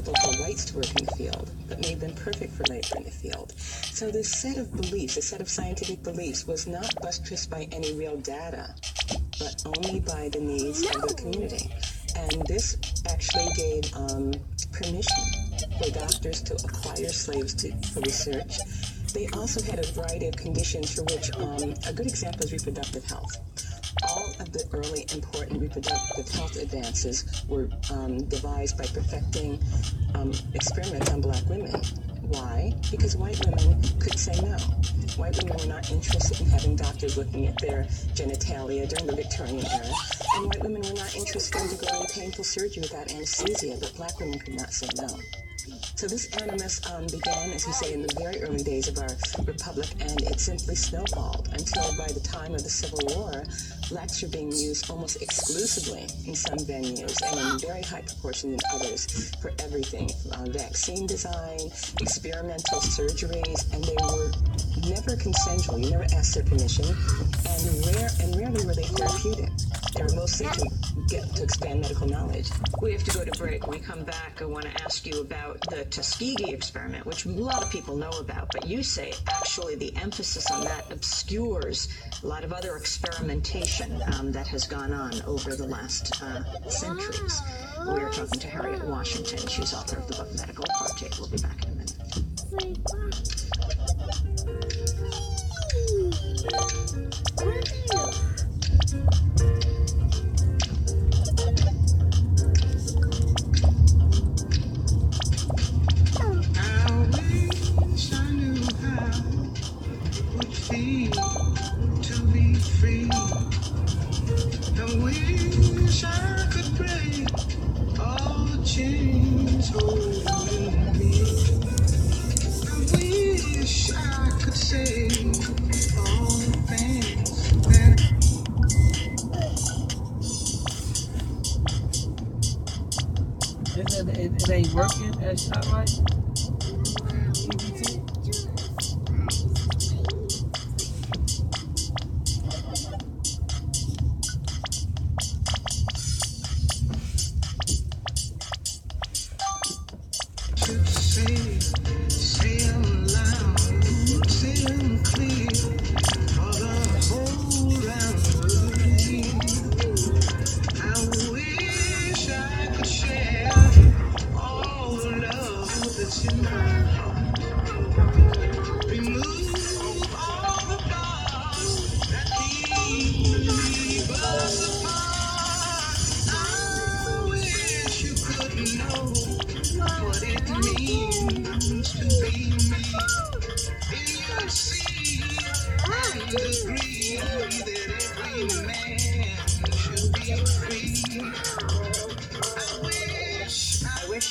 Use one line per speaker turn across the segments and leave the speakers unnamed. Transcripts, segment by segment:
impossible for whites to work in the field, but made them perfect for labor in the field. So this set of beliefs, a set of scientific beliefs, was not buttressed by any real data, but only by the needs of the community. And this actually gave permission for doctors to acquire slaves for research. They also had a variety of conditions for which a good example is reproductive health. All of the early important reproductive health advances were devised by perfecting experiments on black women. Why? Because white women could say no. White women were not interested in having doctors looking at their genitalia during the Victorian era, and white women were not interested in undergoing painful surgery without anesthesia, but black women could not say no. So this animus began, as we say, in the very early days of our republic, and it simply snowballed until by the time of the Civil War, blacks were being used almost exclusively in some venues and in very high proportion in others for everything, vaccine design, experimental surgeries, and they were never consensual. You never asked their permission, and rarely were they therapeutic. They were mostly to expand medical knowledge.
We have to go to break. When we come back, I want to ask you about the Tuskegee experiment, which a lot of people know about, but you say actually the emphasis on that obscures a lot of other experimentation that has gone on over the last centuries. We are talking to Harriet Washington. She's author of the book Medical Apartheid. We'll be back in a minute.
To be free, I wish I could break all the chains holding me. I wish I could say all the things that.
It ain't working at ShotRite?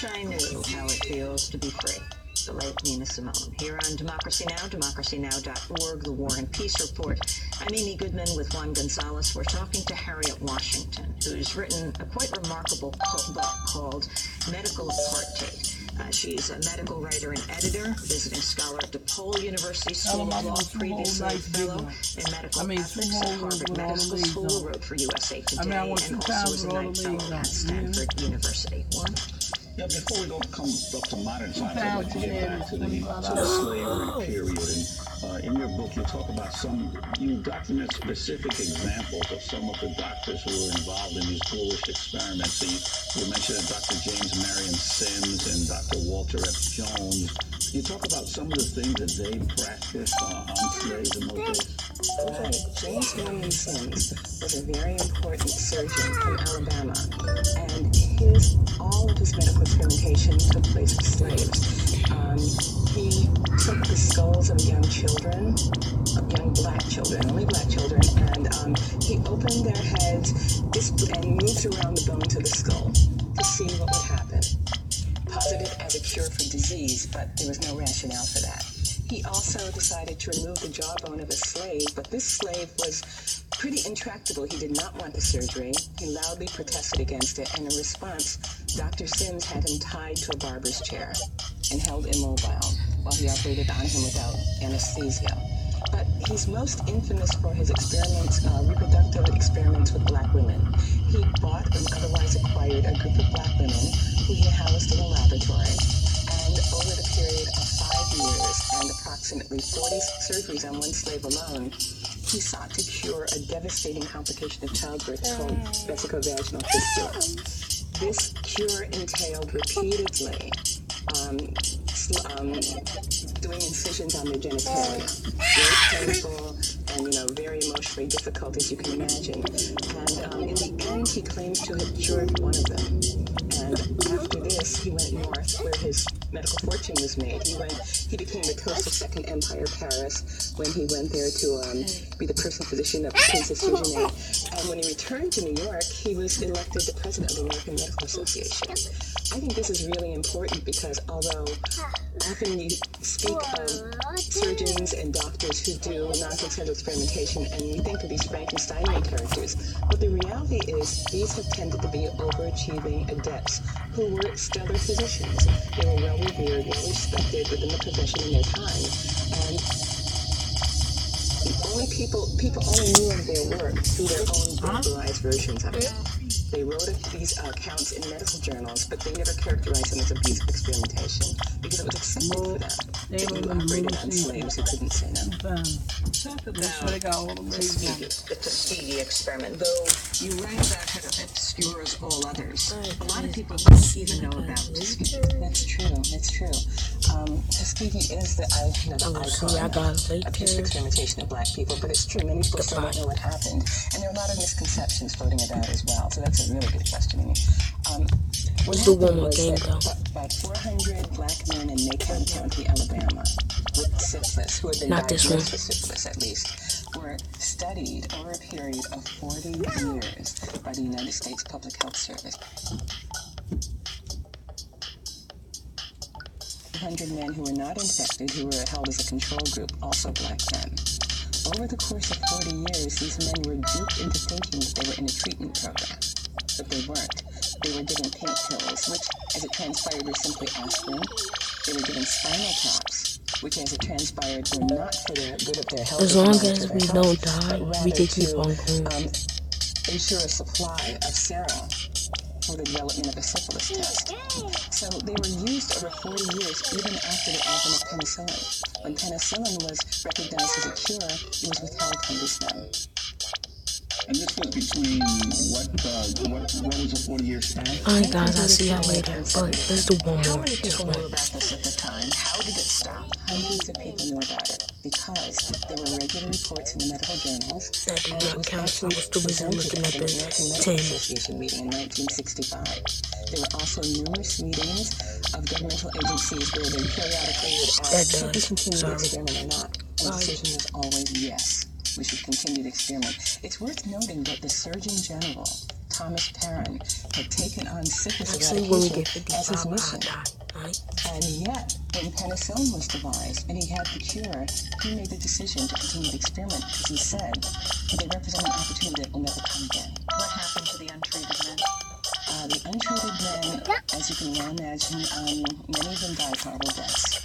I knew how it feels to be free. The late Nina Simone. Here on Democracy Now!, democracynow.org, The War and Peace Report. I'm Amy Goodman with Juan Gonzalez. We're talking to Harriet Washington, who's written a quite remarkable book called Medical Apartheid. She's a medical writer and editor, visiting scholar at DePaul University School of Law, previously a fellow in medical ethics at Harvard Medical School, wrote for USA Today, and also was a Knight Fellow at Stanford University. Juan?
Yeah, before we come up to modern times, I'd like to get back to the slavery period. And in your book, you talk about you document specific examples of some of the doctors who were involved in these ghoulish experiments. So you mentioned Dr. James Marion Sims and Dr. Walter F. Jones. Can you talk about some of the things that they practiced on slaves in those days?
Right. James Marion Sims was a very important surgeon from Alabama, and all of his medical experimentation took place with slaves. He took the skulls of young children, young black children, only black children, and he opened their heads and moved around the bones of the skull to see what would happen. Posited as a cure for disease, but there was no rationale for that. He also decided to remove the jawbone of a slave, but this slave was pretty intractable. He did not want the surgery. He loudly protested against it, and in response, Dr. Sims had him tied to a barber's chair and held immobile while he operated on him without anesthesia. But he's most infamous for his experiments, reproductive experiments with black women. He bought and otherwise acquired a group of black women who he housed in a laboratory. And over the period of 5 years and approximately 40 surgeries on one slave alone, he sought to cure a devastating complication of childbirth called vesicovaginal fistula. This cure entailed repeatedly doing incisions on their genitalia. Very painful and, very emotionally difficult, as you can imagine. And in the end, he claims to have cured one of them. And after this, he went north, where his medical fortune was made. He became the toast of Second Empire Paris when he went there to be the personal physician of Princess Eugenie. And when he returned to New York, he was elected the president of the American Medical Association. I think this is really important because although often we speak of surgeons and doctors who do non-consensual experimentation and we think of these Frankensteinian characters, but the reality is these have tended to be overachieving adepts who were stellar physicians. They were well revered, well respected within the profession in their time, and only people only knew of their work through their own popularized versions of it. They wrote these accounts in medical journals, but they never characterized them as abuse of experimentation because it was accepted for them that you operated on slaves who couldn't say no.
Talk about the Tuskegee experiment. Though you write about it obscures all others, a lot of people don't even know about Tuskegee.
That's true. Tuskegee is the icon of abuse of experimentation of black people, but it's true, many people still don't know what happened. And there are a lot of misconceptions floating about as well, so that's a really good question.
Let's do one more game, though.
About 400 black men in Macon County, Alabama, with syphilis, who had been diagnosed with syphilis at least, were studied over a period of 40 years by the United States Public Health Service. 100 men who were not infected, who were held as a control group, also black men. Over the course of 40 years, these men were duped into thinking that they were in a treatment program, but they weren't. They were given pink pills, which, as it transpired, were simply aspirin. They were given spinal taps, which, as it transpired, were not for the good of their health.
As long as we don't die, we can keep on going.
Ensure a supply of serum for the development of a syphilis test. So they were used over 40 years, even after the advent of penicillin. When penicillin was recognized as a cure, it was withheld from these men.
And this was between what was a 40-year span?
Alright guys, I'll see y'all later. But let's do one
How
more.
many people knew about this at the time? How did it stop?
Hundreds of people knew about it because there were regular reports in the medical journals.
That did
and it
not
was
count, so I
actually
was too busy
presented
looking
at
at
the
the
American Medical
10.
Association meeting in 1965. There were also numerous meetings of governmental agencies where they periodically would ask, should we continue the experiment or not? And the decision was always yes. We should continue the experiment. It's worth noting that the Surgeon General, Thomas Perrin, had taken on syphilis
Actually, when we
eradication
get
as his
55,
mission.
I'll die. Alright?
And yet, when penicillin was devised and he had the cure, he made the decision to continue the experiment because he said they represent an opportunity that will never come again.
What happened to the untreated men?
The untreated men, as you can well imagine, many of them died horrible deaths.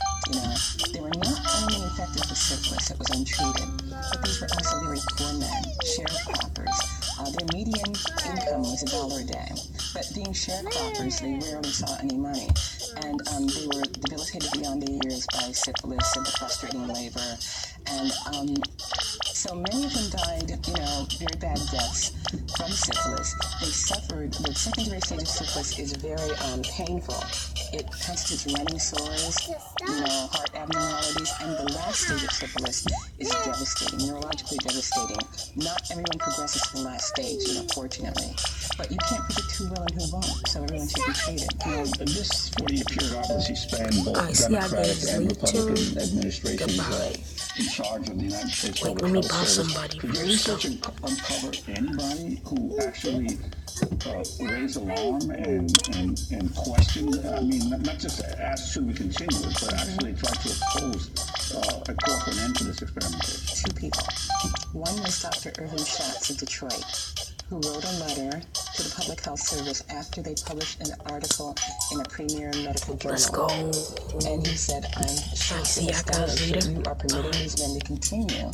They were not only infected with syphilis that was untreated, but these were also very poor men, sharecroppers. Their median income was $1 a day. But being sharecroppers, they rarely saw any money. And they were debilitated beyond their years by syphilis and the frustrating labor. And so many of them died, very bad deaths from syphilis. They suffered, the secondary stage of syphilis is very painful. It constitutes running sores, heart abnormalities, and the last stage of syphilis is devastating, neurologically devastating. Not everyone progresses to the last stage, fortunately. But you can't predict who will and who won't, so everyone should be treated.
This 40-year period obviously spanned both
Alright, see y'all
Democratic
guys
and
later.
Republican administrations
Goodbye.
in charge of the United States
Wait,
Public
let me
Health
buy
Service.
somebody
Did your
first,
research uncover anybody who actually raised alarm and questioned? I mean, not just asked should we continue it, but actually tried to oppose a call for an end to this experimentation.
2 people. One was Dr. Irvin Schatz of Detroit, who wrote a letter to the Public Health Service after they published an article in a premier medical journal.
Let's go.
And he said, I'm shocked
See
and
y'all guys
astonished that
later.
you are permitting these men to continue